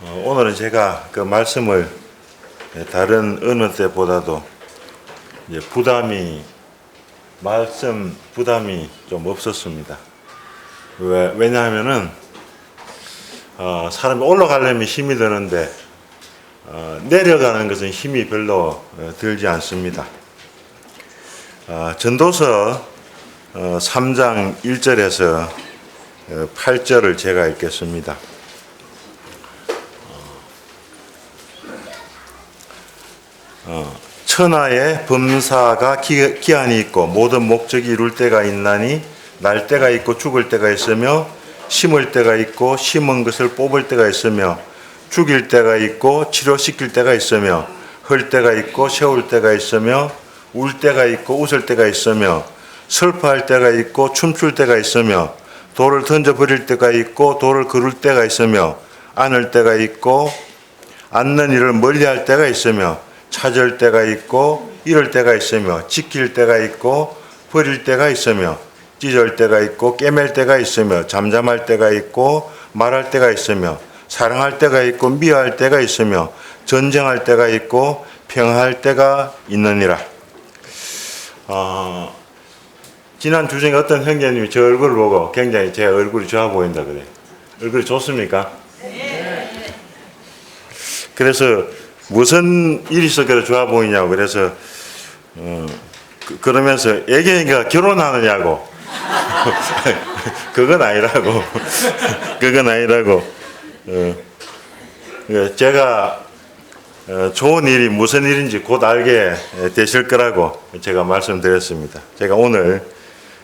오늘은 제가 그 말씀을 다른 어느 때보다도 이제 말씀 부담이 좀 없었습니다. 왜냐하면은 사람이 올라가려면 힘이 드는데 내려가는 것은 힘이 별로 들지 않습니다. 전도서 3장 1절에서 8절을 제가 읽겠습니다. 천하의 범사가 기한이 있고 모든 목적이 이룰 때가 있나니 날 때가 있고 죽을 때가 있으며 심을 때가 있고 심은 것을 뽑을 때가 있으며 죽일 때가 있고 치료시킬 때가 있으며 흘 때가 있고 세울 때가 있으며 울 때가 있고 웃을 때가 있으며 슬퍼할 때가 있고 춤출 때가 있으며 돌을 던져버릴 때가 있고 돌을 그를 때가 있으며 안을 때가 있고 앉는 일을 멀리할 때가 있으며 찾을 때가 있고 잃을 때가 있으며 지킬 때가 있고 버릴 때가 있으며 찢을 때가 있고 깨맬 때가 있으며 잠잠할 때가 있고 말할 때가 있으며 사랑할 때가 있고 미워할 때가 있으며 전쟁할 때가 있고 평화할 때가 있느니라. 지난 주중에 어떤 형제님이 저 얼굴을 보고 굉장히 제 얼굴이 좋아 보인다 그래. 얼굴이 좋습니까? 네. 그래서 무슨 일이 있어 그래 좋아 보이냐고 그래서 그러면서 애기가 결혼하느냐고 그건 아니라고 제가 좋은 일이 무슨 일인지 곧 알게 되실 거라고 제가 말씀드렸습니다. 제가 오늘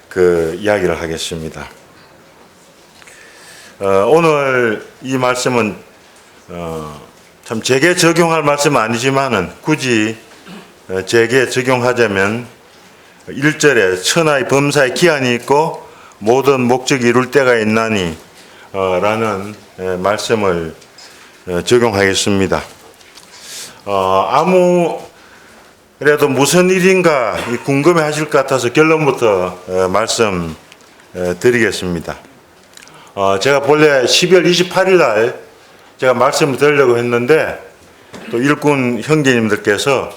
그 이야기를 하겠습니다. 오늘 이 말씀은 참 제게 적용할 말씀은 아니지만은 굳이 제게 적용하자면 1절에 천하의 범사의 기한이 있고 모든 목적이 이룰 때가 있나니 라는 말씀을 적용하겠습니다. 그래도 무슨 일인가 궁금해 하실 것 같아서 결론부터 말씀 드리겠습니다. 제가 본래 12월 28일 날 제가 말씀을 드리려고 했는데 또 일꾼 형제님들께서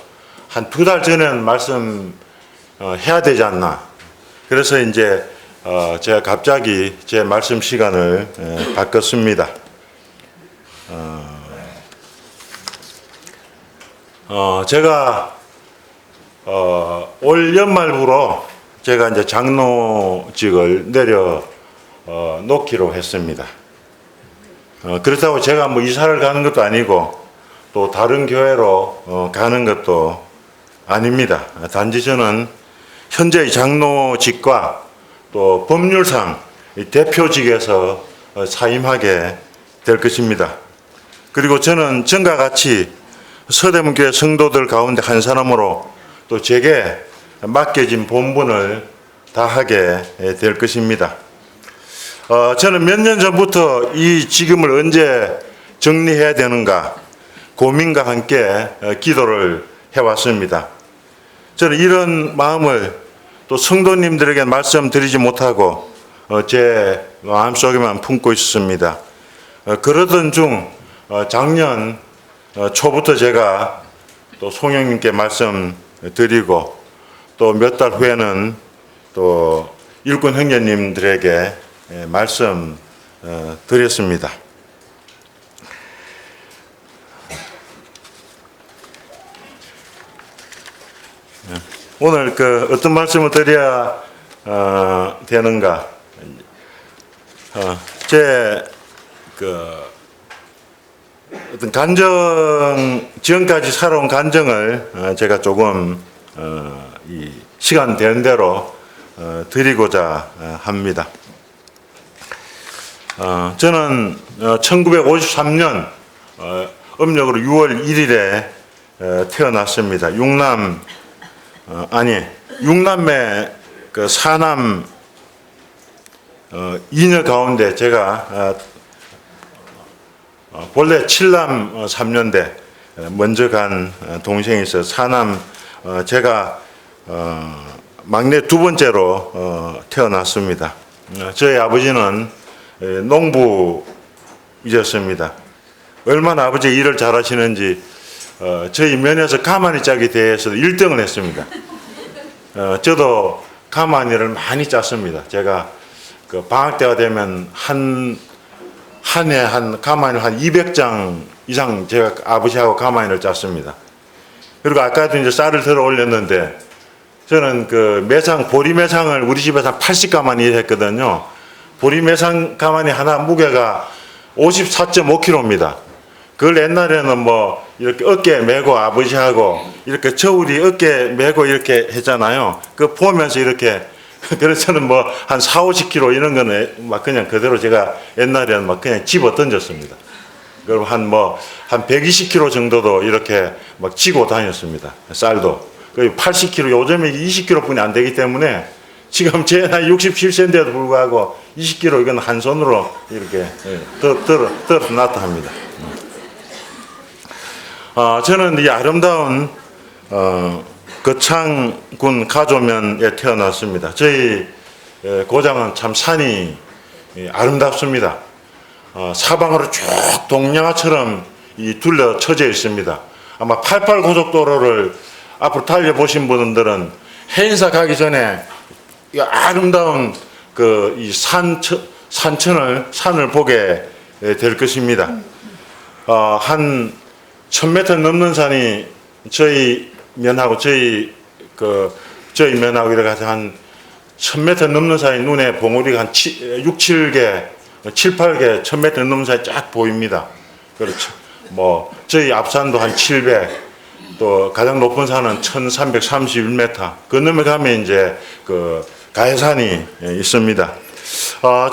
한 2달 전에는 말씀 해야 되지 않나. 그래서 이제 제가 갑자기 제 말씀 시간을 바꿨습니다. 제가 올 연말부로 제가 이제 장로직을 내려 놓기로 했습니다. 그렇다고 제가 뭐 이사를 가는 것도 아니고 또 다른 교회로 가는 것도 아닙니다. 단지 저는 현재의 장로직과 또 법률상 대표직에서 사임하게 될 것입니다. 그리고 저는 전과 같이 서대문교회 성도들 가운데 한 사람으로 또 제게 맡겨진 본분을 다하게 될 것입니다. 저는 몇 년 전부터 이 직임을 언제 정리해야 되는가 고민과 함께 기도를 해왔습니다. 저는 이런 마음을 또 성도님들에게 말씀드리지 못하고 제 마음속에만 품고 있었습니다. 그러던 중 작년 초부터 제가 또 송영님께 말씀드리고 또 몇 달 후에는 또 일꾼 형제님들에게 말씀 드렸습니다. 오늘 어떤 말씀을 드려야 되는가? 제 어떤 지금까지 살아온 간증을 제가 조금 이 시간 되는 대로 드리고자 합니다. 저는 1953년 음력으로 6월 1일에 태어났습니다. 육남매 사남 2녀 가운데 제가 본래 7남 3녀인데 먼저 간 동생이 있어서 사남 제가 막내 두 번째로 태어났습니다. 저희 아버지는 농부이셨습니다. 얼마나 아버지 일을 잘하시는지 저희 면에서 가마니 짜기 대회에서 1등을 했습니다. 저도 가마니를 많이 짰습니다. 제가 그 방학 때가 되면 한 해 한 가마니를 한 200장 이상 제가 아버지하고 가마니를 짰습니다. 그리고 아까도 이제 쌀을 들어 올렸는데 저는 그 매상 보리 매상을 우리 집에서 한 80가마니 했거든요. 보리 매상 가마니 하나 무게가 54.5kg입니다. 그걸 옛날에는 뭐 이렇게 어깨에 메고 아버지하고 이렇게 저울이 어깨에 메고 이렇게 했잖아요. 그거 보면서 이렇게 그래서 저는 뭐 한 4, 50kg 이런 거는 막 그냥 그대로 제가 옛날에는 막 그냥 집어 던졌습니다. 그리고 한 120kg 정도도 이렇게 막 쥐고 다녔습니다. 쌀도. 그리고 80kg, 요즘에 20kg 뿐이 안 되기 때문에 지금 제 나이 67세인데도 불구하고 20kg 이건 한 손으로 이렇게 들어 놨다 합니다. 저는 이 아름다운 거창군 가조면에 태어났습니다. 저희 고장은 참 산이 아름답습니다. 사방으로 쭉 동양화처럼 둘러쳐져 있습니다. 아마 88 고속도로를 앞으로 달려보신 분들은 해인사 가기 전에 이 아름다운 이 산을 보게 될 것입니다. 한 1000m 넘는 산이 저희 면하고 저희 면하고 이렇게 해서 한 1000m 넘는 산이 눈에 봉우리가 한 6, 7개, 7, 8개 1000m 넘는 산이 쫙 보입니다. 그렇죠. 뭐 저희 앞산도 한 700, 또 가장 높은 산은 1331m. 그 넘어가면 이제 그 가해산이 있습니다.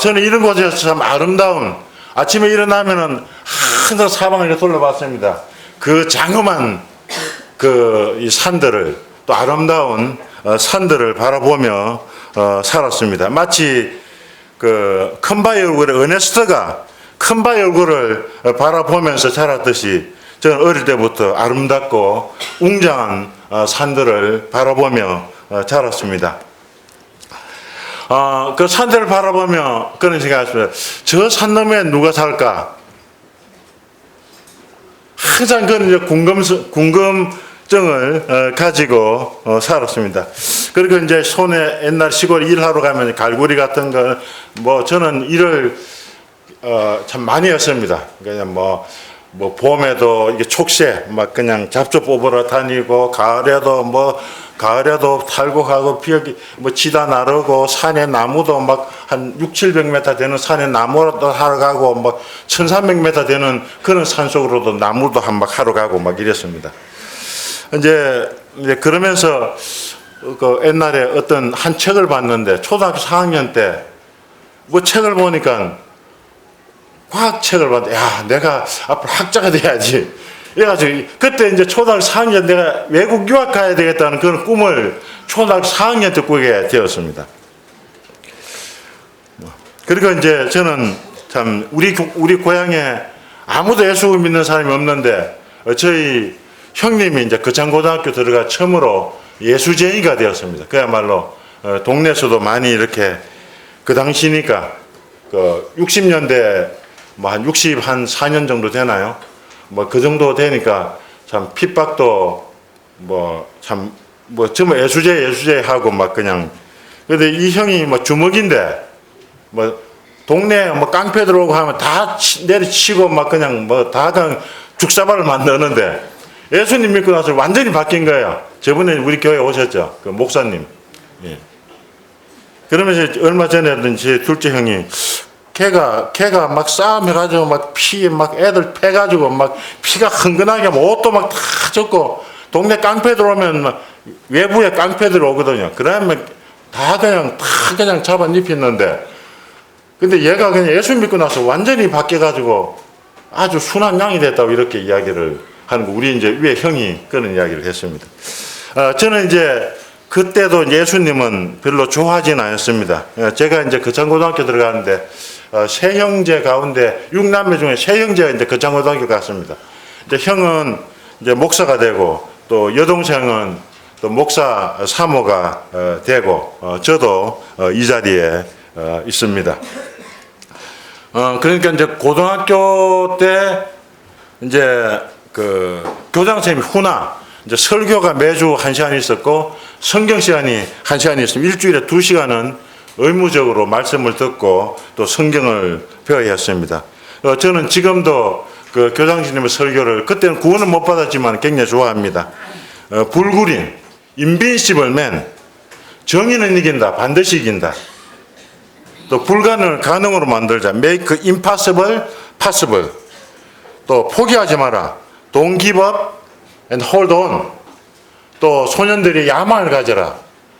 저는 이런 곳에서 참 아름다운 아침에 일어나면은 항상 사방을 둘러봤습니다. 그 장엄한 이 산들을 또 아름다운 산들을 바라보며 살았습니다. 마치 그 큰바의 얼굴에 어네스트가 큰바의 얼굴을 바라보면서 자랐듯이 저는 어릴 때부터 아름답고 웅장한 산들을 바라보며 자랐습니다. 그 산들을 바라보며 그런 생각했습니다. 저 산 너머에 누가 살까? 항상 그런 이제 궁금증을 가지고 살았습니다. 그리고 이제 손에 옛날 시골 일하러 가면 갈고리 같은 거 뭐 저는 일을 참 많이 했습니다. 그냥 뭐 봄에도 이게 촉새 막 그냥 잡초 뽑으러 다니고 가을에도 탈고 가고 비역이 뭐 지다 나르고 산에 나무도 막 한 6, 700m 되는 산에 나무도 하러 가고 막 1300m 되는 그런 산속으로도 나무도 막 하러 가고 막 이랬습니다. 이제 그러면서 그 옛날에 어떤 한 책을 봤는데 초등학교 4학년 때 뭐 책을 보니까 과학책을 봤는데 야 내가 앞으로 학자가 돼야지 그래가지고 그때 이제 초등학교 4학년 내가 외국 유학 가야 되겠다는 그런 꿈을 초등학교 4학년 때 꾸게 되었습니다. 그리고 이제 저는 참 우리 고향에 아무도 예수 믿는 사람이 없는데 저희 형님이 이제 거창고등학교 들어가 처음으로 예수쟁이가 되었습니다. 그야말로 동네에서도 많이 이렇게 그 당시니까 그 60년대 뭐 한 64년 정도 되나요? 뭐 그 정도 되니까 참 핍박도 정말 예수제 하고 막 그냥 근데 이 형이 뭐 주먹인데 뭐 동네 뭐 깡패 들어오고 하면 다 내리치고 막 그냥 다 그냥 죽사발을 만드는데 예수님 믿고 나서 완전히 바뀐 거예요. 저번에 우리 교회 오셨죠? 그 목사님. 예. 그러면서 얼마 전에도 제 둘째 형이 걔가 막 싸움 해가지고 막 애들 패가지고 막 피가 흥건하게 옷도 막 다 젖고 동네 깡패 들어오면 막 외부에 깡패들 오거든요. 그러면 다 그냥 잡아 입혔는데 근데 얘가 그냥 예수 믿고 나서 완전히 바뀌어가지고 아주 순한 양이 됐다고 이렇게 이야기를 하는 거 우리 이제 위에 형이 그런 이야기를 했습니다. 저는 이제 그때도 예수님은 별로 좋아하진 않았습니다. 제가 이제 거창고등학교 들어가는데 세 형제 가운데 6남매 중에 세 형제가 이제 거창고등학교 갔습니다. 이제 형은 이제 목사가 되고 또 여동생은 또 목사 사모가 되고 저도 이 자리에 있습니다. 그러니까 이제 고등학교 때 이제 그 교장선생님 후나 이제 설교가 매주 1시간 있었고 성경 시간이 1시간이 있으면 일주일에 2시간은 의무적으로 말씀을 듣고 또 성경을 배워야 했습니다. 저는 지금도 그 교장선생님의 설교를 그때는 구원은 못 받았지만 굉장히 좋아합니다. 불구린 invincible man, 정의는 이긴다, 반드시 이긴다. 또 불가능을 가능으로 만들자, make impossible possible. 또 포기하지 마라, don't give up and hold on. 또 소년들이 야망을 가져라.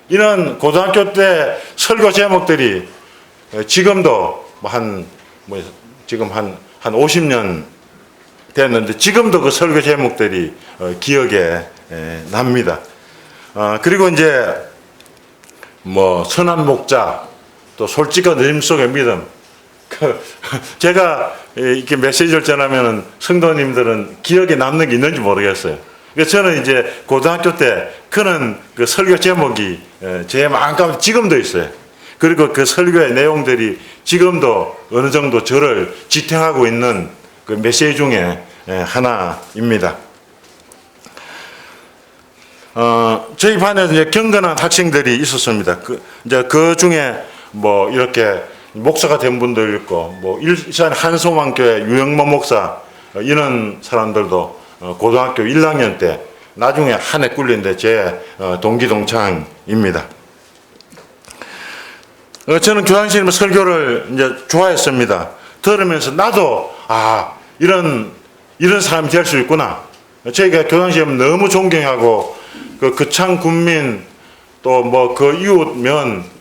이런 고등학교 때 설교 제목들이 지금도 지금 한 50년 됐는데 지금도 그 설교 제목들이 기억에 납니다. 그리고 이제 선한 목자, 또 솔직한 심 속의 믿음. 제가 이렇게 메시지를 전하면은 성도님들은 기억에 남는 게 있는지 모르겠어요. 그래서 저는 이제 고등학교 때 그런 그 설교 제목이 제 마음가운데 지금도 있어요. 그리고 그 설교의 내용들이 지금도 어느 정도 저를 지탱하고 있는 그 메시지 중에 하나입니다. 저희 반에서 이제 경건한 학생들이 있었습니다. 그 중에 이렇게 목사가 된 분도 있고, 일산 한송왕교회 유영모 목사, 이런 사람들도 고등학교 1학년 때 나중에 한 해 꿀린데 제 동기 동창입니다. 저는 교장선생님 설교를 이제 좋아했습니다. 들으면서 나도 이런 사람이 될 수 있구나. 저희가 교장선생님 너무 존경하고 그창 군민 또 그 이웃면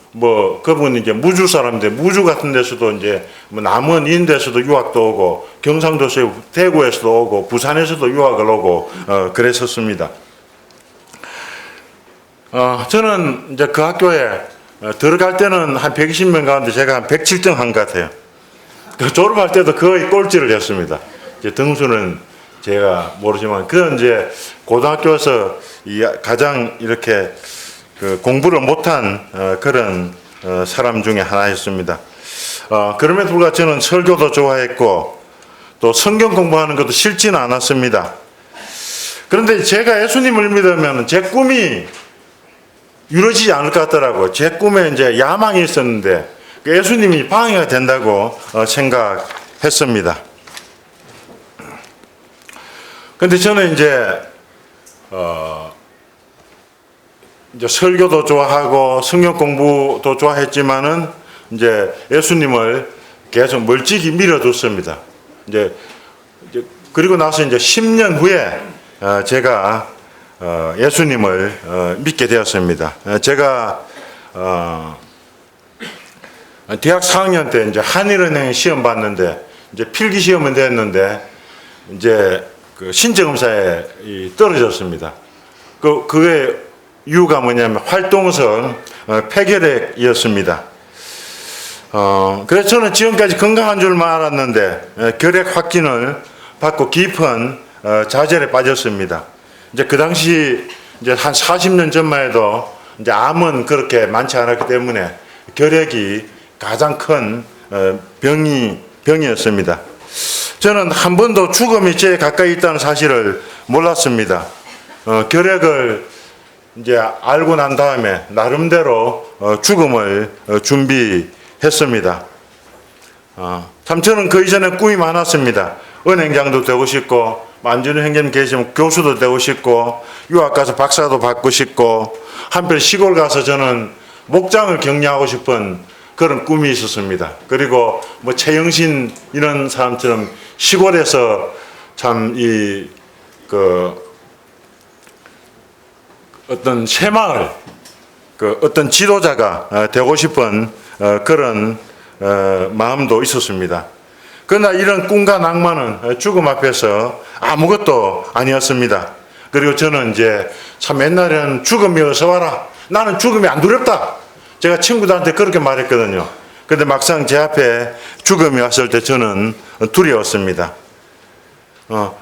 그분이 이제 무주 사람인데 무주 같은 데서도 이제 남원 인대에서도 유학도 오고 경상도에서 대구에서도 오고 부산에서도 유학을 오고 그랬었습니다. 저는 이제 그 학교에 들어갈 때는 한 120명 가운데 제가 한 107등 한 것 같아요. 졸업할 때도 거의 꼴찌를 했습니다. 이제 등수는 제가 모르지만 그건 이제 고등학교에서 가장 이렇게 공부를 못한 그런 사람 중에 하나였습니다. 그럼에도 불구하고 저는 설교도 좋아했고 또 성경 공부하는 것도 싫지는 않았습니다. 그런데 제가 예수님을 믿으면 제 꿈이 이루어지지 않을 것 같더라고요. 제 꿈에 이제 야망이 있었는데 예수님이 방해가 된다고 생각했습니다. 그런데 저는 이제 설교도 좋아하고 성경 공부도 좋아했지만은 이제 예수님을 계속 멀찍이 밀어뒀습니다. 이제 그리고 나서 이제 10년 후에 제가 예수님을 믿게 되었습니다. 제가 대학 4학년 때 이제 한일은행 시험 봤는데 이제 필기 시험은 됐는데 이제 그 신청검사에 떨어졌습니다. 그게 이유가 뭐냐면 활동성 폐결핵이었습니다. 그래서 저는 지금까지 건강한 줄만 알았는데 결핵 확진을 받고 깊은 좌절에 빠졌습니다. 이제 그 당시 이제 한 40년 전만 해도 이제 암은 그렇게 많지 않았기 때문에 결핵이 가장 큰 병이었습니다. 저는 한 번도 죽음이 제 가까이 있다는 사실을 몰랐습니다. 결핵을 이제 알고 난 다음에 나름대로 죽음을 준비했습니다. 참 저는 그 이전에 꿈이 많았습니다. 은행장도 되고 싶고 만준우 형님 계시면 교수도 되고 싶고 유학 가서 박사도 받고 싶고 한편 시골 가서 저는 목장을 격려하고 싶은 그런 꿈이 있었습니다. 그리고 최영신 이런 사람처럼 시골에서 참 어떤 새마을 어떤 지도자가 되고 싶은 그런 마음도 있었습니다. 그러나 이런 꿈과 낭만은 죽음 앞에서 아무것도 아니었습니다. 그리고 저는 이제 참 옛날에는 죽음이 어서 와라. 나는 죽음이 안 두렵다. 제가 친구들한테 그렇게 말했거든요. 그런데 막상 제 앞에 죽음이 왔을 때 저는 두려웠습니다.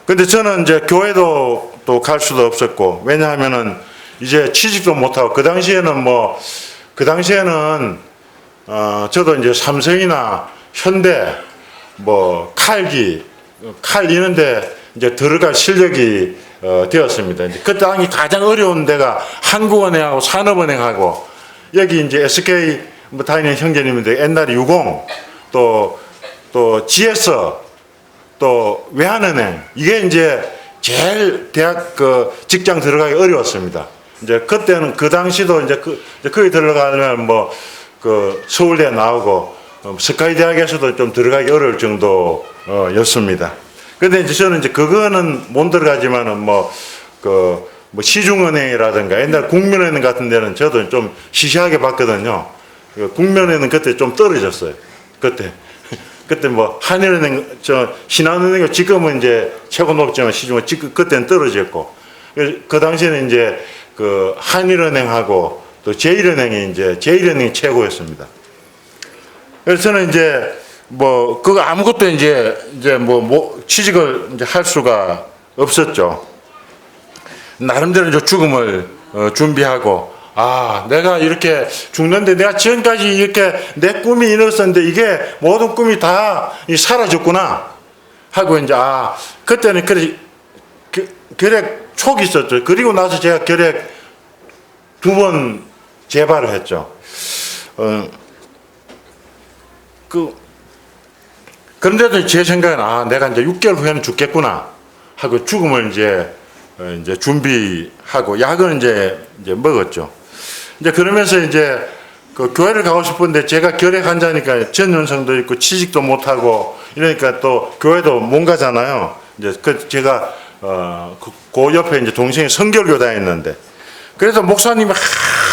근데 저는 이제 교회도 또 갈 수도 없었고, 왜냐하면은 이제 취직도 못하고, 그 당시에는 저도 이제 삼성이나 현대, 칼 이런데 이제 들어갈 실력이 되었습니다. 이제 그 땅이 가장 어려운 데가 한국은행하고 산업은행하고 여기 이제 SK 뭐 다니는 형제님인데 옛날에 유공 또 GS 또 외환은행 이게 이제 제일 대학 그 직장 들어가기 어려웠습니다. 이제 그때는 그 당시도 이제 거기 들어가면 뭐 그 서울대 나오고 스카이 대학에서도 좀 들어가기 어려울 정도였습니다. 근데 이제 저는 이제 그거는 못 들어가지만은 뭐 시중은행이라든가 옛날 국민은행 같은 데는 저도 좀 시시하게 봤거든요. 국민은행은 그때 좀 떨어졌어요. 그때 뭐 한일은행, 신한은행 지금은 이제 최고 높지만 시중은 지금 그때는 떨어졌고 그 당시에는 이제 그 한일은행하고 또 제일은행이 최고였습니다. 그래서 저는 이제 뭐 그거 아무것도 이제 뭐 취직을 이제 할 수가 없었죠. 나름대로 이제 죽음을 준비하고 내가 이렇게 죽는데 내가 지금까지 이렇게 내 꿈이 이뤘었는데 이게 모든 꿈이 다 사라졌구나 하고 이제 그때는 결핵 촉이 있었죠. 그리고 나서 제가 결핵 2번 재발을 했죠. 그런데도 제 생각은 내가 이제 6개월 후에는 죽겠구나 하고 죽음을 이제 준비하고 약을 이제 먹었죠. 이제 그러면서 이제 그 교회를 가고 싶은데 제가 결핵 환자니까 전염성도 있고 취직도 못하고 이러니까 또 교회도 못 가잖아요. 이제 제가 그 옆에 이제 동생이 성결교 다녔는데 그래서 목사님이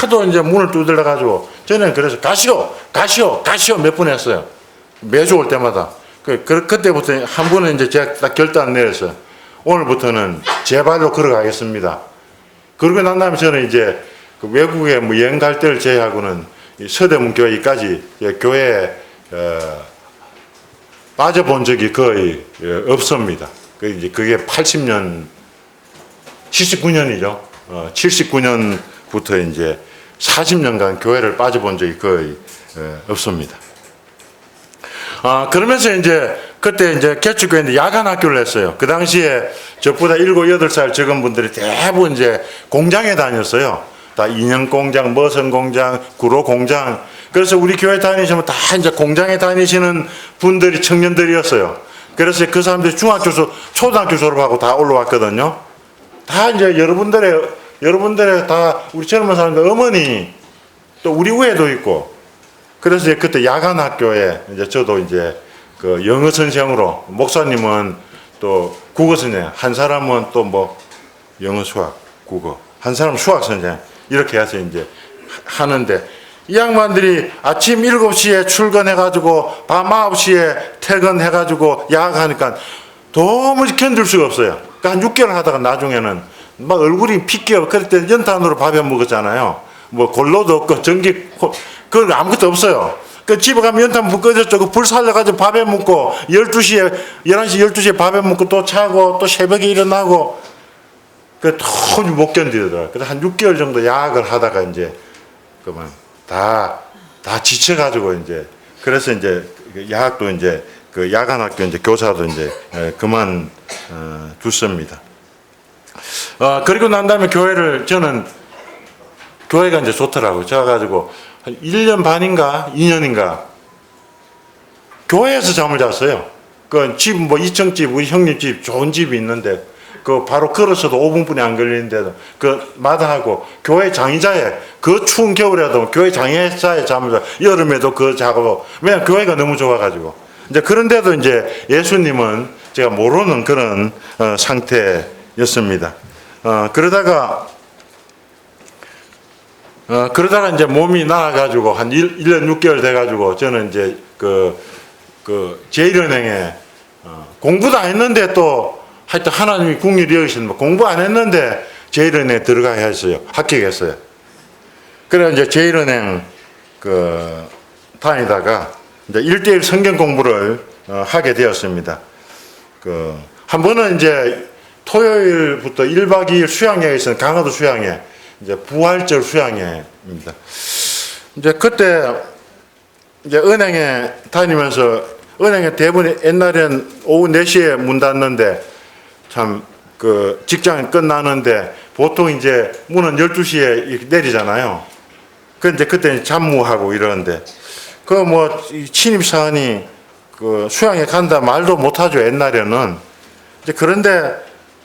하도 이제 문을 두들려 가지고 저는 그래서 가시오 몇 번 했어요. 매주 올 때마다. 그때부터 한 번은 이제 제가 딱 결단 내렸어요. 오늘부터는 제 발로 걸어가겠습니다. 그러고 난 다음에 저는 이제 그 외국에 뭐 여행 갈 때를 제외하고는 서대문 교회까지 교회에 빠져본 적이 거의 없습니다. 그게 80년, 79년이죠. 79년부터 이제 40년간 교회를 빠져본 적이 거의 없습니다. 그러면서 이제 그때 이제 개척교회인데 야간 학교를 했어요. 그 당시에 저보다 7, 8살 적은 분들이 대부분 이제 공장에 다녔어요. 다 인형 공장, 머선 공장, 구로 공장. 그래서 우리 교회 다니시면 다 이제 공장에 다니시는 분들이 청년들이었어요. 그래서 그 사람들이 중학교, 초등학교 졸업하고 다 올라왔거든요. 다 이제 여러분들의 다 우리 젊은 사람들 어머니 또 우리 후에도 있고 그래서 그때 야간 학교에 이제 저도 이제 그 영어 선생으로 목사님은 또 국어 선생, 한 사람은 또 뭐 영어, 수학, 국어, 한 사람은 수학 선생 이렇게 해서 이제 하는데 이 양반들이 아침 7시에 출근해가지고 밤 9시에 퇴근해가지고 야학하니까 도무지 견딜 수가 없어요. 그러니까 한 6개월 하다가 나중에는 막 얼굴이 핏겨. 그럴 때 연탄으로 밥해 먹었잖아요. 뭐 골로도 없고 전기 그건 아무것도 없어요. 그 집에 가면 연탄 불 꺼졌죠. 그 불 살려가지고 밥해 먹고 11시 12시에 밥해 먹고 또 자고 또 새벽에 일어나고 그 도저히 못 견디더라고요. 그래서 한 6개월 정도 야학을 하다가 이제 그만 다 지쳐가지고 이제 그래서 이제 야학도 이제 그 야간 학교 이제 교사도 이제 그만 뒀습니다. 그리고 난 다음에 저는 교회가 이제 좋더라고요. 제가 가지고 한 1년 반인가 2년인가 교회에서 잠을 잤어요. 그 집 뭐 2층 집 우리 형님 집 좋은 집이 있는데 그 바로 걸어서도 5분뿐이 안 걸리는데도 그 마다하고 교회 장의자에 그 추운 겨울에도 교회 장의자에 잠을 자 여름에도 그 자고 왜냐면 교회가 너무 좋아가지고 이제 그런데도 이제 예수님은 제가 모르는 그런 상태였습니다. 그러다가 이제 몸이 나아가지고 한 1년 6개월 돼가지고 저는 이제 그 제일은행에 공부도 안 했는데 또 하여튼 하나님이 국리를 여기시는 공부 안 했는데 제일은행에 들어가야 했어요. 합격했어요. 그래 이제 제일은행 다니다가 이제 1대1 성경 공부를 하게 되었습니다. 한 번은 이제 토요일부터 1박 2일 수양회에 있었는 강화도 수양회, 이제 부활절 수양회입니다. 이제 그때 이제 은행에 다니면서 은행에 대부분 옛날엔 오후 4시에 문 닫는데 참 그 직장이 끝나는데 보통 이제 문은 12시에 내리잖아요. 근데 그때 잠무하고 이러는데 그 뭐 신입사원이 그 수양에 간다 말도 못하죠 옛날에는. 이제 그런데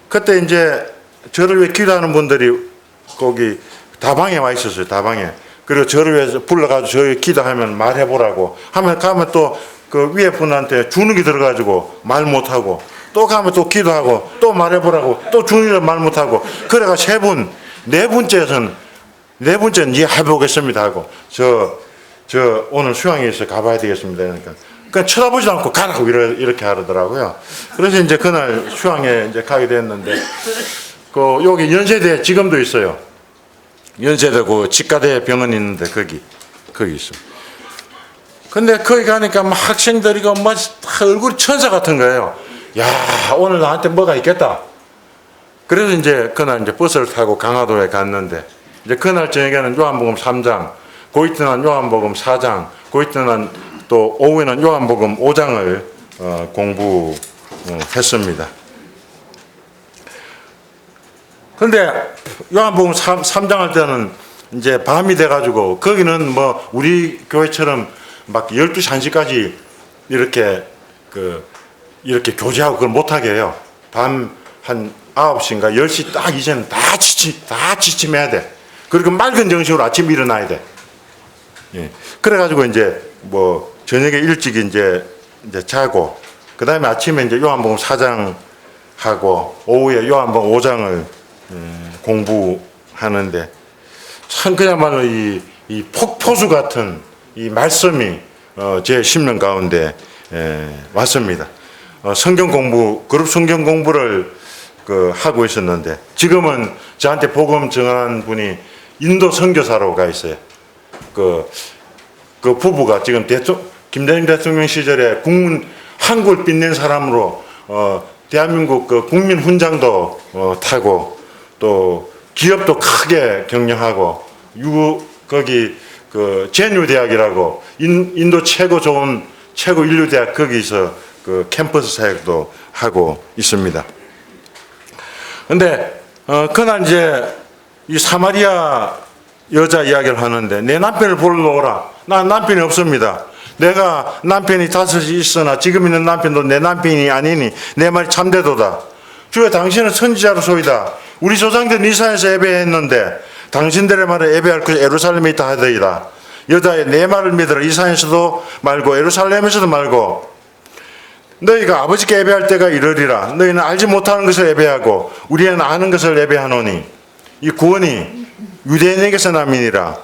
그때 이제 저를 위해 기도하는 분들이 거기 다방에 와 있었어요. 다방에. 그리고 저를 위해서 불러가지고 저희 기도하면 말해보라고 하면 가면 또 그 위에 분한테 주눅이 들어가지고 말 못하고 또 가면 또 기도하고 또 말해보라고 또 주눅이 말 못하고 그래가 세 분, 네 번째는 이제 해보겠습니다 하고 저 오늘 수양에서 가봐야 되겠습니다. 그러니까 그냥 쳐다보지도 않고 가라고 이렇게 하더라고요. 그래서 이제 그날 수양에 이제 가게 됐는데 그 여기 연세대 지금도 있어요. 연세대 그 직가대 병원 있는데 거기 있어. 근데 거기 가니까 막 학생들이 막 얼굴이 천사 같은 거예요. 야 오늘 나한테 뭐가 있겠다. 그래서 이제 그날 이제 버스를 타고 강화도에 갔는데 이제 그날 저녁에는 요한복음 3장, 그 이튿날 요한복음 4장, 그 이튿날 또 오후에는 요한복음 5장을 공부했습니다. 근데 요한복음 3장 할 때는 이제 밤이 돼가지고 거기는 뭐 우리 교회처럼 막 12시 1시까지 이렇게 교제하고 그걸 못하게 해요. 밤 한 9시인가 10시 딱 이제는 다 지침해야 돼. 그리고 맑은 정신으로 아침에 일어나야 돼. 예. 그래가지고 이제 뭐 저녁에 일찍 이제 자고 그 다음에 아침에 이제 요한복음 4장 하고 오후에 요한복음 5장을 공부하는데 참 그야말로 이 폭포수 같은 이 말씀이 제 심령 가운데 왔습니다. 그룹 성경 공부를 하고 있었는데 지금은 저한테 복음 전한 분이 인도 선교사로 가 있어요. 그 부부가 지금 김대중 대통령 시절에 한국을 빛낸 사람으로 대한민국 그 국민 훈장도 타고 또 기업도 크게 경영하고 거기 그 제뉴 대학이라고 인도 최고 인류 대학 거기서 그 캠퍼스 사역도 하고 있습니다. 근데 그날 이제 이 사마리아 여자 이야기를 하는데 내 남편을 보러 오라. 난 남편이 없습니다. 내가 남편이 5이 있으나 지금 있는 남편도 내 남편이 아니니 내 말이 참되도다. 주여 당신은 선지자로소이다. 우리 조상들은 이산에서 예배했는데 당신들의 말에 예배할 곳이 예루살렘에 있다 하더이다. 여자의 내 말을 믿으라. 이산에서도 말고 예루살렘에서도 말고 너희가 아버지께 예배할 때가 이르리라. 너희는 알지 못하는 것을 예배하고 우리는 아는 것을 예배하노니 이 구원이 유대인에게서 남이니라.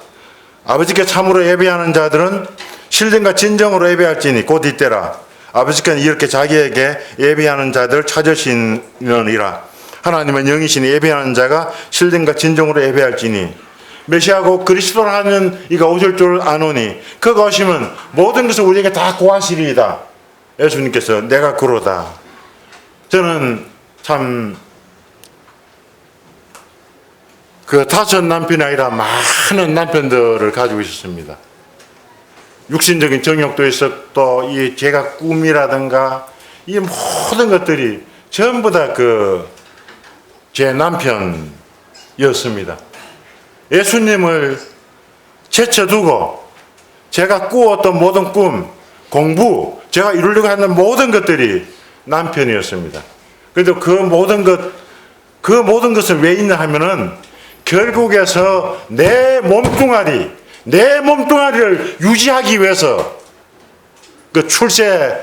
아버지께 참으로 예배하는 자들은 신령과 진정으로 예배할지니 곧 이때라. 아버지께는 이렇게 자기에게 예배하는 자들을 찾으시느니라. 하나님은 영이시니 예배하는 자가 신령과 진정으로 예배할지니 메시아고 그리스도를 하는 이가 오실 줄 아노니 그가 오시면 모든 것을 우리에게 다 고하시리이다. 예수님께서 내가 그러다. 저는 참 그 5 남편이 아니라 많은 남편들을 가지고 있었습니다. 육신적인 정욕도 있었고 이 제가 꿈이라든가 이 모든 것들이 전부 다 제 남편이었습니다. 예수님을 제쳐두고 제가 꾸었던 모든 꿈, 공부, 제가 이루려고 하는 모든 것들이 남편이었습니다. 그래도 그 모든 것을 왜 있냐 하면은 결국에서 내 몸뚱아리를 유지하기 위해서 출세하는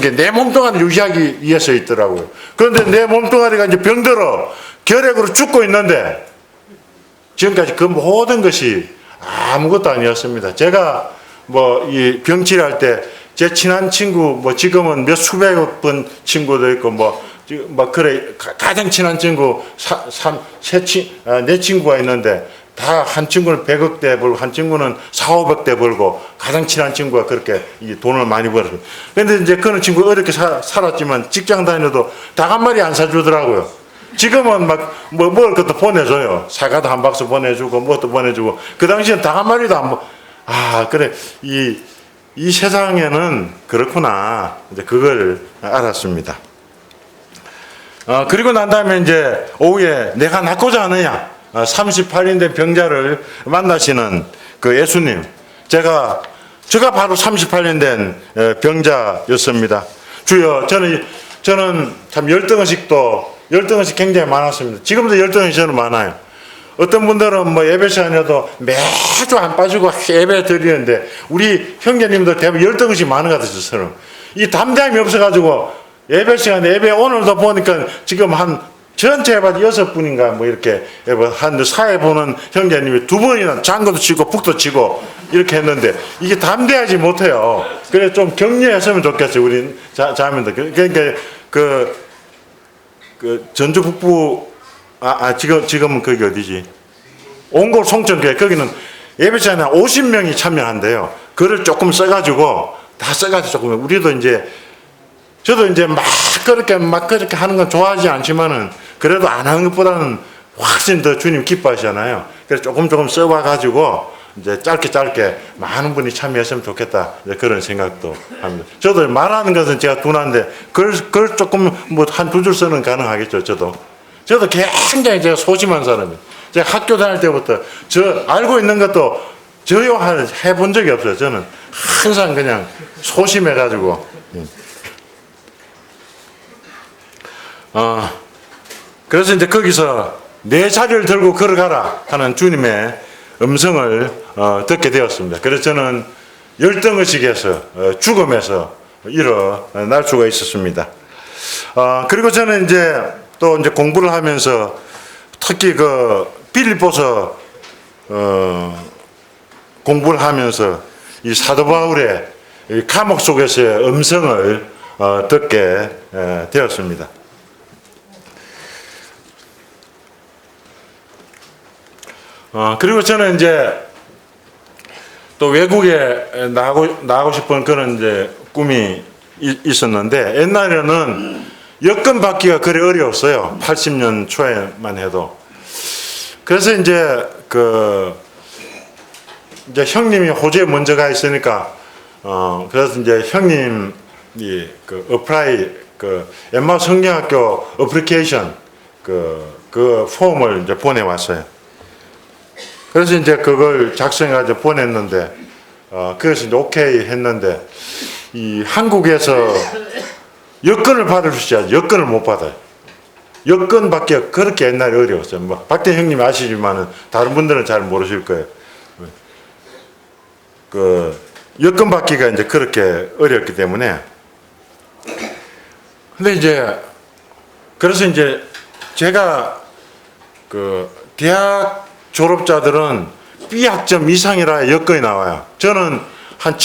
게 내 몸뚱아리를 유지하기 위해서 있더라고요. 그런데 내 몸뚱아리가 이제 병들어 결핵으로 죽고 있는데 지금까지 그 모든 것이 아무것도 아니었습니다. 제가 이 병치료할 때 제 친한 친구 지금은 몇 수백억 번 친구도 있고 그래 가장 친한 친구 네 친구가 있는데 다 한 친구는 100억대 벌고 한 친구는 4,500대 벌고 가장 친한 친구가 그렇게 돈을 많이 벌었어요. 그런데 이제 그런 친구 어렵게 살았지만 직장 다녀도 닭 한 마리 안 사주더라고요. 지금은 먹을 것도 보내줘요. 사과도 한 박스 보내주고 뭣도 보내주고 그 당시엔 닭 한 마리도 안 그래 이 세상에는 그렇구나 이제 그걸 알았습니다. 그리고 난 다음에 이제 오후에 내가 낫고자 하느냐, 38인 된 병자를 만나시는 그 예수님, 제가 바로 38년 된 병자였습니다. 주여, 저는 참 열등의식 굉장히 많았습니다. 지금도 열등의식 저는 많아요. 어떤 분들은 뭐 예배 시간에도 매주 안 빠지고 예배 드리는데, 우리 형제님들 대부분 열등의식 많은 것 같아요. 저는 이 담대함이 없어가지고 예배 시간에, 예배 오늘도 보니까 지금 한 전체 해봐도 6분인가 뭐 이렇게 한 사회 보는 형제님이 2번이나 장구도 치고 북도 치고 이렇게 했는데, 이게 담대하지 못해요. 그래서 좀 격려했으면 좋겠어요, 우리 자매들. 그러니까 그 전주 북부, 지금은 거기 어디지? 옹골 송천교회, 거기는 예배 시간에 50명이 참여한대요. 그걸 조금 써가지고, 다 써가지고 조금, 우리도 이제, 저도 이제 막 그렇게 하는 건 좋아하지 않지만은, 그래도 안 하는 것보다는 훨씬 더 주님 기뻐하시잖아요. 그래서 조금 써와가지고, 이제 짧게 많은 분이 참여했으면 좋겠다, 이제 그런 생각도 합니다. 저도 말하는 것은 제가 둔한데, 그걸 조금 뭐 한 두 줄 쓰는 가능하겠죠, 저도 굉장히 제가 소심한 사람이에요. 제가 학교 다닐 때부터 알고 있는 것도 해본 적이 없어요. 저는 항상 그냥 소심해가지고. 그래서 이제 거기서 내 자리를 들고 걸어가라 하는 주님의 음성을 듣게 되었습니다. 그래서 저는 열등의식에서, 죽음에서 일어날 수가 있었습니다. 그리고 저는 이제 또 이제 공부를 하면서 특히 그 빌립보서 공부를 하면서 이 사도 바울의 이 감옥 속에서의 음성을 듣게 되었습니다. 그리고 저는 이제 또 외국에 나가고 싶은 그런 이제 꿈이 있었는데, 옛날에는 여권 받기가 그리 어려웠어요. 80년 초에만 해도. 그래서 이제 이제 형님이 호주에 먼저 가 있으니까, 그래서 이제 형님이 엠마우스 성경학교 어플리케이션 그 폼을 이제 보내왔어요. 그래서 이제 그걸 작성해가지고 보냈는데, 그래서 이제 오케이 했는데, 이 한국에서 여권을 받을 수 있어야지 여권을 못 받아요. 여권 받기가 그렇게 옛날에 어려웠어요. 뭐 박대 형님 아시지만은 다른 분들은 잘 모르실 거예요. 그 여권 받기가 이제 그렇게 어렵기 때문에. 근데 이제 그래서 이제 제가 대학 졸업자들은 B학점 이상이라 여건이 나와요. 저는 한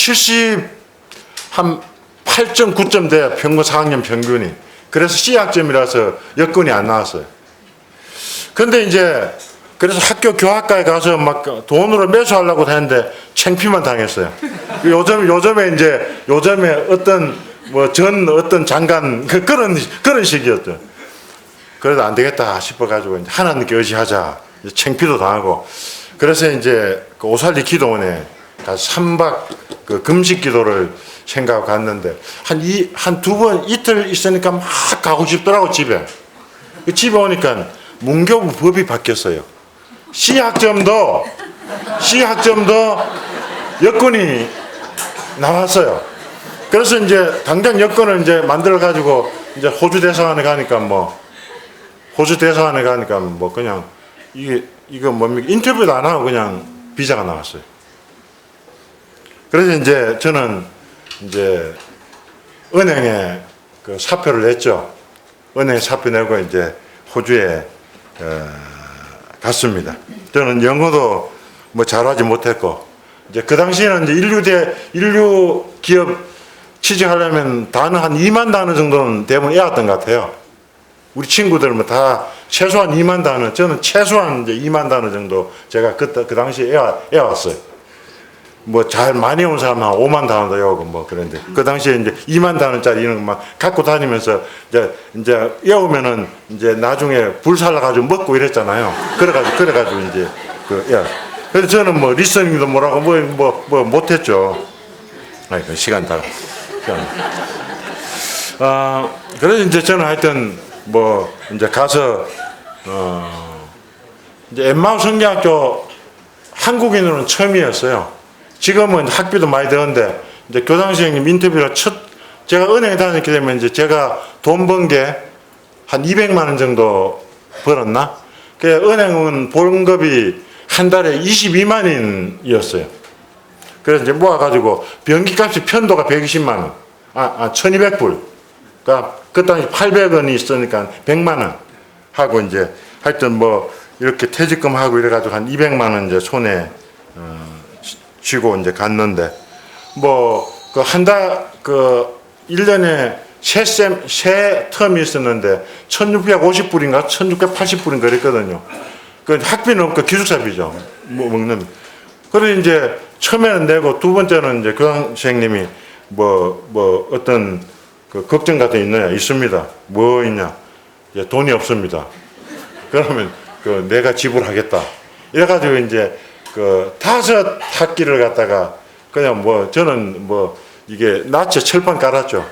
8.9점 돼야 평균 4학년 평균이. 그래서 C학점이라서 여건이 안 나왔어요. 근데 이제 그래서 학교 교학과에 가서 막 돈으로 매수하려고 했는데 창피만 당했어요. 요즘에 어떤 어떤 장관 그런 식이었죠. 그래도 안 되겠다 싶어가지고 이제 하나님께 의지하자. 창피도 당하고. 그래서 이제 오살리 기도원에 가서 3박 금식 기도를 생각하고 갔는데, 한 두 번 이틀 있으니까 막 가고 싶더라고, 집에. 집에 오니까 문교부 법이 바뀌었어요. C학점도 여건이 나왔어요. 그래서 이제 당장 여건을 이제 만들어 가지고 이제 호주 대사관에 가니까 그냥 이거 뭡니까? 인터뷰도 안 하고 그냥 비자가 나왔어요. 그래서 이제 저는 이제 은행에 사표를 냈죠. 은행에 사표 내고 이제 호주에 갔습니다. 저는 영어도 잘하지 못했고, 이제 그 당시에는 이제 인류 기업 취직하려면 단어 한 2만 단어 정도는 대부분 외웠던 것 같아요. 우리 친구들은 다 최소한 2만 단어, 저는 최소한 이제 2만 단어 정도 제가 그 당시에 외웠어요. 잘 많이 온 사람은 한 5만 단어도 외우고 그런데, 그 당시에 이제 2만 단어짜리 이런 것만 갖고 다니면서 이제 외우면은 이제 나중에 불살라가지고 먹고 이랬잖아요. 그래가지고 이제 그래서 저는 리스닝도 뭐라고 못했죠. 시간 다. 그래서 이제 저는 하여튼 뭐 이제 가서 이제 엠마오 성경학교 한국인으로는 처음이었어요. 지금은 학비도 많이 드는데 이제 교장선생님 인터뷰로 제가 은행에 다녔기 때문에 이제 제가 돈 번 게 한 200만 원 정도 벌었나? 그 은행은 봉급이 한 달에 22만 원이었어요. 그래서 이제 모아가지고 변기값이 편도가 120만 원, 1200불. 그러니까 그 당시 800원이 있으니까 100만 원 하고 이제 하여튼 뭐 이렇게 퇴직금 하고 이래가지고 한 200만 원 이제 손에 쥐고 이제 갔는데 뭐 그 그 1년에 세 텀이 있었는데 1650불인가 1680불인가 그랬거든요. 그 학비는 없고 기숙사비죠. 뭐 먹는. 그래서 이제 처음에는 내고 두 번째는 이제 교장선생님이 뭐 어떤 그 걱정 같은 게 있느냐? 있습니다. 뭐 있냐? 이제 돈이 없습니다. 그러면 그 내가 지불하겠다. 이래가지고 이제 그 5학기를 갖다가 그냥 뭐 저는 뭐 이게 나체 철판 깔았죠.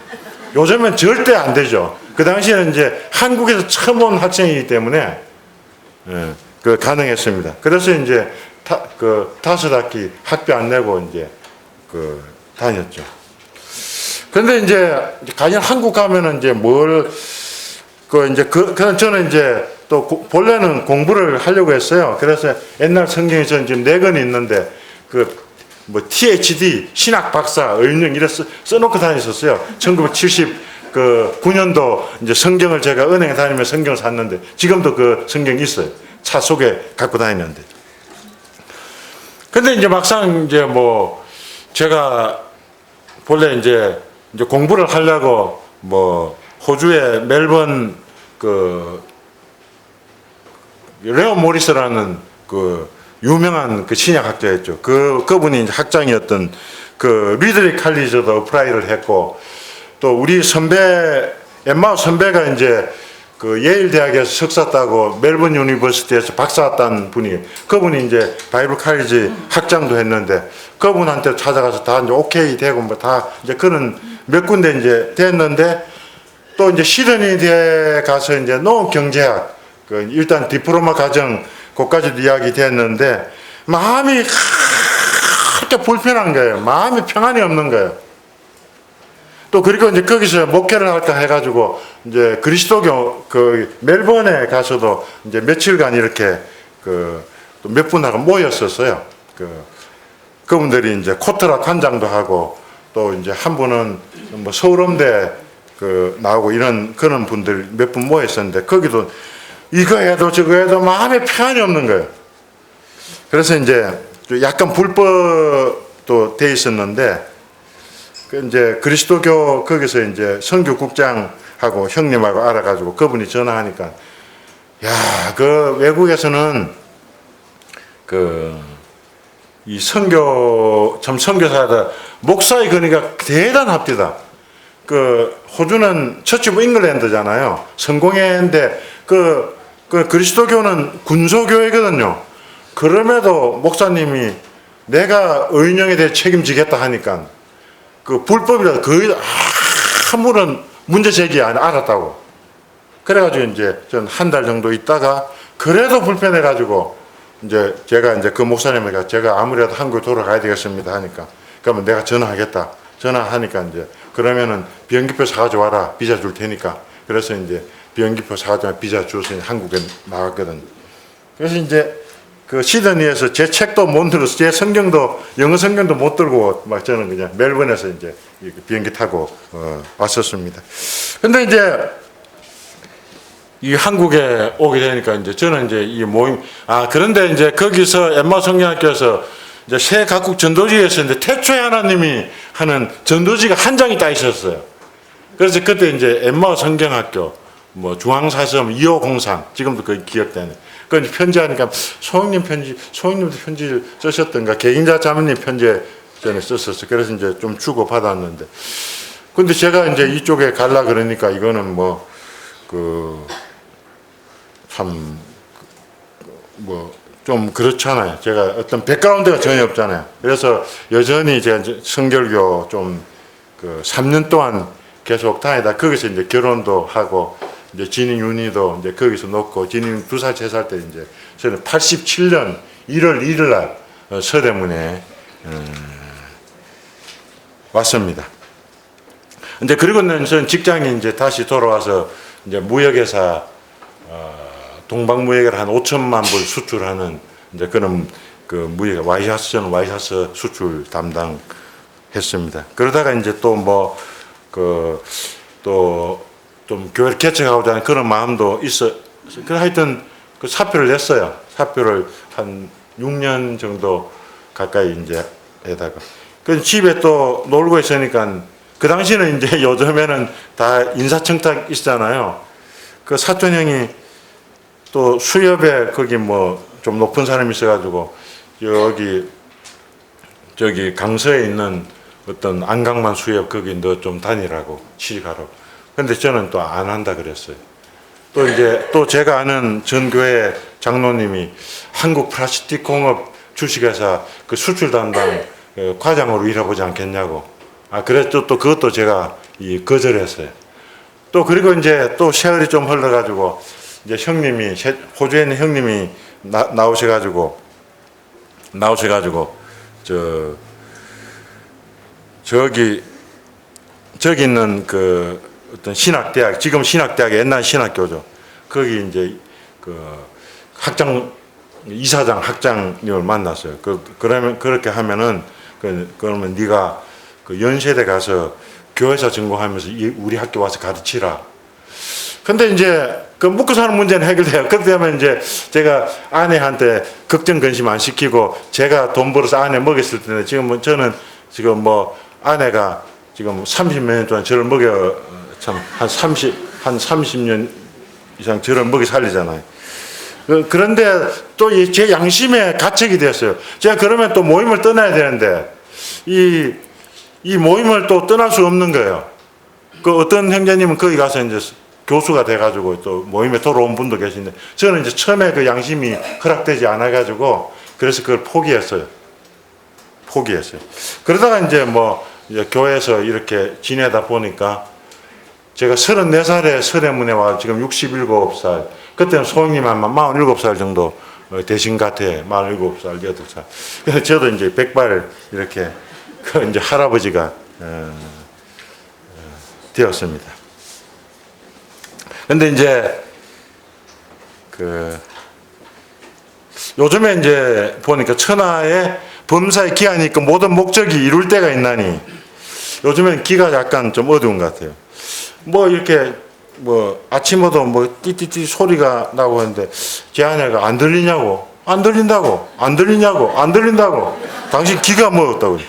요즘엔 절대 안 되죠. 그 당시에는 이제 한국에서 처음 온 학생이기 때문에 그 가능했습니다. 그래서 이제 그 5학기 학비 안 내고 이제 그 다녔죠. 그런데 이제 가령 한국 가면은 이제 저는 이제 또 본래는 공부를 하려고 했어요. 그래서 옛날 성경에 저는 지금 4권이 있는데 뭐 THD 신학 박사 의령 이래 써놓고 다녔었어요. 1979년도 이제 성경을 제가 은행에 다니면서 성경을 샀는데 지금도 그 성경이 있어요. 차 속에 갖고 다니는데. 근데 이제 막상 이제 뭐 제가 본래 이제 공부를 하려고 뭐 호주의 멜번 그 레오 모리스라는 그 유명한 그 신약학자였죠. 그분이 이제 학장이었던 그 리드리 칼리저도 어플라이를 했고 또 우리 엠마오 선배가 이제 그 예일 대학에서 석사 따고 멜번 유니버시티에서 박사 딴 분이 그분이 이제 바이블 칼리지 학장도 했는데 그분한테 찾아가서 다 이제 오케이 되고 뭐 다 이제 그런 몇 군데 이제 됐는데 또 이제 시드니에 가서 이제 농업 경제학 그 일단 디플로마 과정 그까지도 이야기 됐는데 마음이 그렇게 불편한 거예요. 마음이 평안이 없는 거예요. 또 그리고 이제 거기서 목회를 할까 해가지고 이제 그리스도교 그 멜번에 가서도 이제 며칠간 이렇게 그 또 몇 분하고 모였었어요. 그분들이 이제 코트라 관장도 하고 또 이제 한 분은 뭐 서울음대 그 나오고 이런 그런 분들 몇 분 모였었는데 거기도 이거 해도 저거 해도 마음에 평안이 없는 거예요. 그래서 이제 약간 불법도 돼 있었는데 그 이제 그리스도교 거기서 이제 선교국장하고 형님하고 알아가지고 그분이 전화하니까 야, 그 외국에서는 이 선교사다 목사의 권위가 대단합니다. 호주는 처치 오브 잉글랜드잖아요. 성공회인데 그리스도교는 군소교회거든요. 그럼에도 목사님이 내가 의인형에 대해 책임지겠다 하니까 그 불법이라도 거의 아무런 문제 제기 안 알았다고. 그래가지고 이제 전 한 달 정도 있다가 그래도 불편해가지고 이제 제가 이제 그 목사님에게 제가 아무래도 한국에 돌아가야 되겠습니다 하니까 그러면 내가 전화하겠다. 전화하니까 이제 그러면은 비행기표 사가지고 와라. 비자 줄 테니까. 그래서 이제 비행기표 사가지고 비자 주어서 한국에 나갔거든요. 그래서 이제 그 시드니에서 제 책도 못 들어서 제 성경도 영어 성경도 못 들고 막 저는 그냥 멜번에서 이제 비행기 타고 왔었습니다. 근데 이제 이 한국에 오게 되니까 이제 저는 이제 이 모임 그런데 이제 거기서 엠마오 성경학교에서 이제 새 각국 전도지에서 이제 태초에 하나님이 하는 전도지가 한 장이 딱 있었어요. 그래서 그때 이제 엠마오 성경학교 뭐 중앙사섬 2503 지금도 그 기억되네. 그 편지하니까 소영님도 편지를 쓰셨던가 개인자 자매님 편지 전에 썼었어요. 그래서 이제 좀 주고 받았는데 근데 제가 이제 이쪽에 갈라 그러니까 이거는 좀 그렇잖아요. 제가 어떤 백그라운드가 전혀 없잖아요. 그래서 여전히 제가 성결교 3년 동안 계속 다니다 거기서 이제 결혼도 하고 이제 진인 윤희도 이제 거기서 놓고 진인 2살, 3살 때 이제 저는 87년 1월 1일 날 서대문에 왔습니다. 이제 그리고는 저는 직장에 이제 다시 돌아와서 이제 무역회사 동방무역을 한 5천만 불 수출하는 이제 그런 그 무역 와이셔츠 저는 와이셔츠 수출 담당했습니다. 그러다가 이제 또 뭐 그 또 좀 교회를 개척하고자 하는 그런 마음도 있어. 그 하여튼 그 사표를 냈어요. 사표를 한 6년 정도 가까이 이제 에다가. 그 집에 또 놀고 있으니까 그 당시는 이제 요즘에는 다 인사청탁 있잖아요. 그 사촌 형이 또 수협에 거기 뭐 좀 높은 사람이 있어가지고 여기 저기 강서에 있는 어떤 안강만 수협 거기 너 좀 다니라고 취직하라고. 근데 저는 또 안 한다 그랬어요. 또 이제 또 제가 아는 전교회 장로님이 한국 플라스틱 공업 주식회사 그 수출 담당 과장으로 일해보지 않겠냐고. 그래서 또 그것도 제가 거절했어요. 또 그리고 이제 또 세월이 좀 흘러가지고 이제 형님이 호주에 있는 형님이 나오셔가지고 저기 있는 그 어떤 신학대학 지금 신학대학 옛날 신학교죠. 거기 이제 그 학장 이사장 학장님을 만났어요. 그러면 그렇게 하면은 그러면 네가 그 연세대 가서 교회사 전공하면서 우리 학교 와서 가르치라. 근데 이제 그 먹고 사는 문제는 해결돼요. 그렇게 되면 이제 제가 아내한테 걱정 근심 안 시키고 제가 돈 벌어서 아내 먹였을 텐데 지금 저는 지금 뭐 아내가 지금 30몇 년 동안 저를 먹여 참 한 30년 이상 저를 먹여 살리잖아요. 그런데 또 제 양심에 가책이 됐어요. 제가 그러면 또 모임을 떠나야 되는데 이 모임을 또 떠날 수 없는 거예요. 그 어떤 형제님은 거기 가서 이제 교수가 돼가지고 또 모임에 돌아온 분도 계신데 저는 이제 처음에 그 양심이 허락되지 않아가지고 그래서 그걸 포기했어요. 그러다가 이제 뭐 이제 교회에서 이렇게 지내다 보니까 제가 34살에 서대문에 와 지금 67살 그때는 소형님 한 47살 정도 되신 것 같아요. 47살, 8살. 그래서 저도 이제 백발 이렇게 그 이제 할아버지가 되었습니다. 근데 이제 그 요즘에 이제 보니까 천하에 범사에 기한이 있고 모든 목적이 이룰 때가 있나니 요즘엔 기가 약간 좀 어두운 것 같아요. 뭐 이렇게 뭐 아침에도 뭐 띠띠띠 소리가 나고 하는데 제 아내가 안 들리냐고 안 들린다고 당신 기가 먹었다고.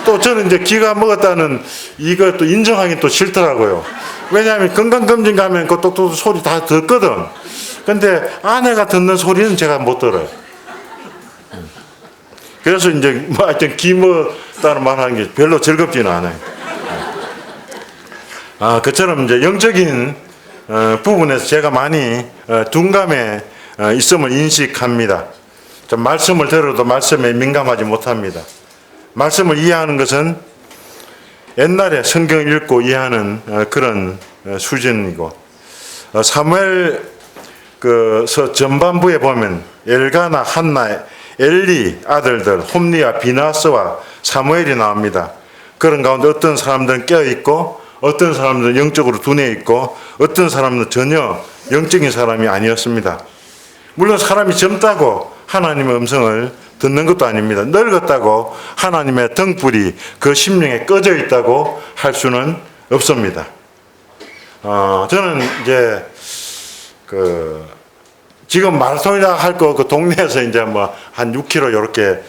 또 저는 이제 기가 먹었다는 이것도 인정하기 또 싫더라고요. 왜냐하면 건강검진 가면 그 똑똑 소리 다 듣거든. 근데 아내가 듣는 소리는 제가 못 들어요. 그래서 이제 뭐 하여튼 기 먹었다는 말 하는 게 별로 즐겁지는 않아요. 그처럼 이제 영적인 부분에서 제가 많이 둔감해 있음을 인식합니다. 좀 말씀을 들어도 말씀에 민감하지 못합니다. 말씀을 이해하는 것은 옛날에 성경 읽고 이해하는 그런 수준이고 사무엘 서 전반부에 보면 엘가나 한나 엘리 아들들 홈리와 비나스와 사무엘이 나옵니다. 그런 가운데 어떤 사람들은 깨어있고 어떤 사람들은 영적으로 둔해 있고 어떤 사람은 전혀 영적인 사람이 아니었습니다. 물론 사람이 젊다고 하나님의 음성을 듣는 것도 아닙니다. 늙었다고 하나님의 등불이 그 심령에 꺼져 있다고 할 수는 없습니다. 저는 이제 지금 마라톤이라 할 거 그 동네에서 이제 뭐 한 6km 이렇게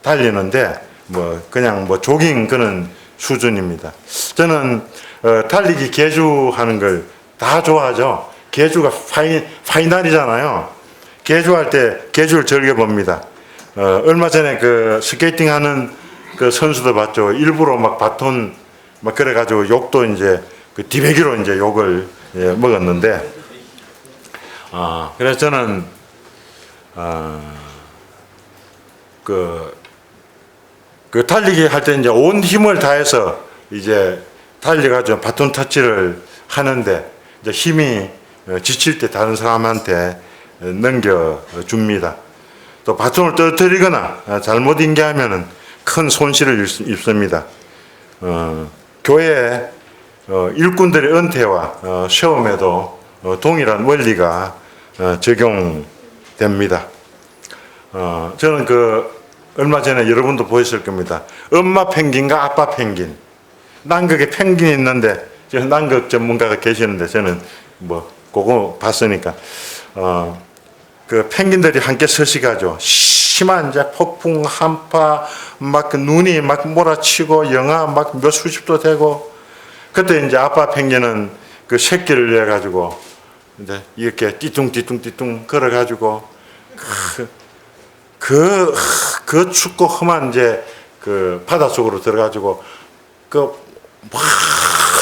달리는데 뭐 그냥 뭐 조깅 그런 수준입니다. 저는 달리기 계주하는 걸 다 좋아하죠. 계주가 파이널이잖아요. 계주할 때 계주를 즐겨봅니다. 얼마 전에 그 스케이팅 하는 그 선수들 봤죠. 일부러 막 바톤 막 그래가지고 욕도 이제 그 디베기로 이제 욕을 먹었는데, 그래서 저는 그 달리기 할 때 이제 온 힘을 다해서 이제 달려가지고 바톤 터치를 하는데 이제 힘이 지칠 때 다른 사람한테 넘겨줍니다. 또 바톤을 떨어뜨리거나 잘못 인계하면은 큰 손실을 입습니다. 교회 일꾼들의 은퇴와 시험에도 동일한 원리가 적용됩니다. 저는 얼마 전에 여러분도 보셨을 겁니다. 엄마 펭귄과 아빠 펭귄. 남극에 펭귄이 있는데, 남극 전문가가 계시는데, 저는 그거 봤으니까, 펭귄들이 함께 서식하죠. 심한 이제 폭풍, 한파, 눈이 몰아치고, 영하 몇 수십도 되고, 그때 이제 아빠 펭귄은 새끼를 내가지고, 이제 이렇게 띠뚱띠뚱 걸어가지고, 춥고 험한 이제 바다 속으로 들어가지고,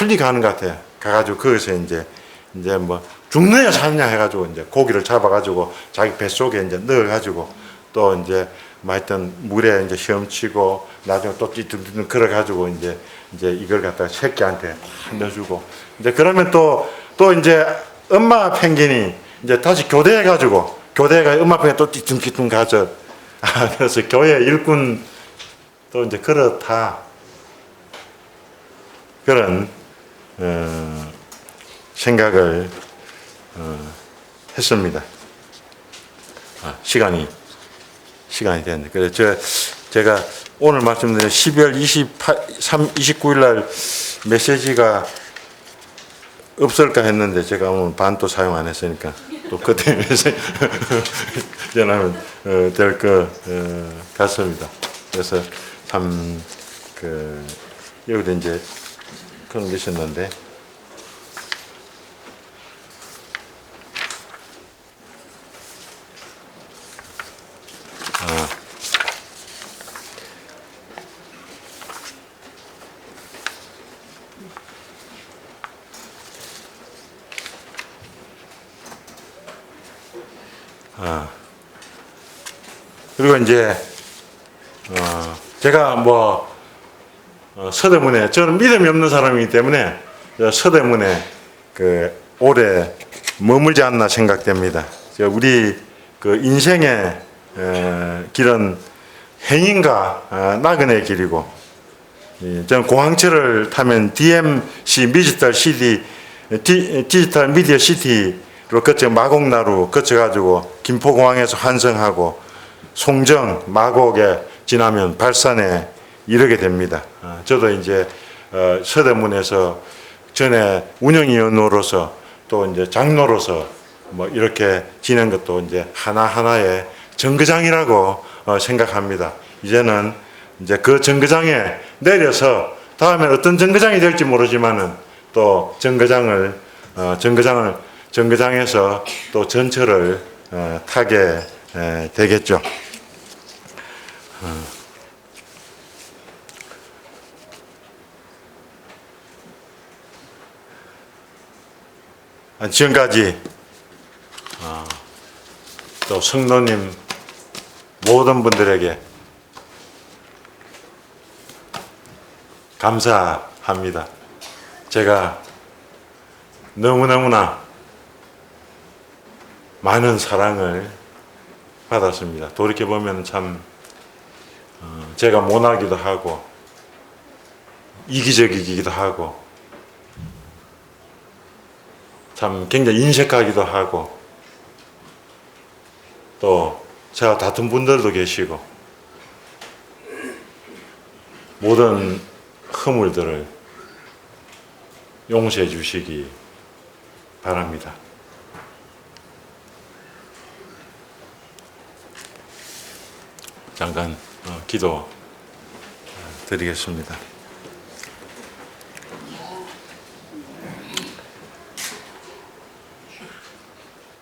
멀리 가는 것 같아요. 가가지고 거기서 이제 죽느냐 사느냐 해가지고 이제 고기를 잡아가지고 자기 뱃속에 이제 넣어가지고 또 이제 하여튼 물에 이제 헤엄치고 나중에 또 띠뚱띠뚱 걸어가지고 이제 이걸 갖다가 새끼한테 넣어주고 이제 그러면 또 이제 엄마 펭귄이 이제 다시 교대해가지고 엄마 펭귄 또 띠뚱띠뚱 가죠. 그래서 교회 일꾼 또 이제 그렇다. 그런 생각을 했습니다. 시간이 됐는데 그래서 제가 오늘 말씀드린 12월 29일 날 메시지가 없을까 했는데 제가 오늘 반도 사용 안 했으니까 또 그때 메시지 전하면 될 것 같습니다. 그래서 참 여기도 이제 그런 게 있었는데 그리고 이제 제가 서대문에 저는 믿음이 없는 사람이기 때문에 서대문에 오래 머물지 않나 생각됩니다. 우리 인생의 길은 행인과 나그네의 길이고 저는 공항철을 타면 DMC 디지털 미디어 시티로 거쳐 마곡나루 거쳐가지고 김포공항에서 환승하고 송정 마곡에 지나면 발산에 이르게 됩니다. 저도 이제 서대문에서 전에 운영위원으로서 또 이제 장로로서 이렇게 지낸 것도 이제 하나하나의 정거장이라고 생각합니다. 이제는 이제 그 정거장에 내려서 다음에 어떤 정거장이 될지 모르지만은 또 정거장에서 또 전철을 타게 되겠죠. 지금까지 또 성도님 모든 분들에게 감사합니다. 제가 너무너무나 많은 사랑을 받았습니다. 돌이켜보면 참 제가 모나기도 하고 이기적이기도 하고 참 굉장히 인색하기도 하고 또 제가 다툰 분들도 계시고 모든 허물들을 용서해 주시기 바랍니다. 잠깐 기도 드리겠습니다.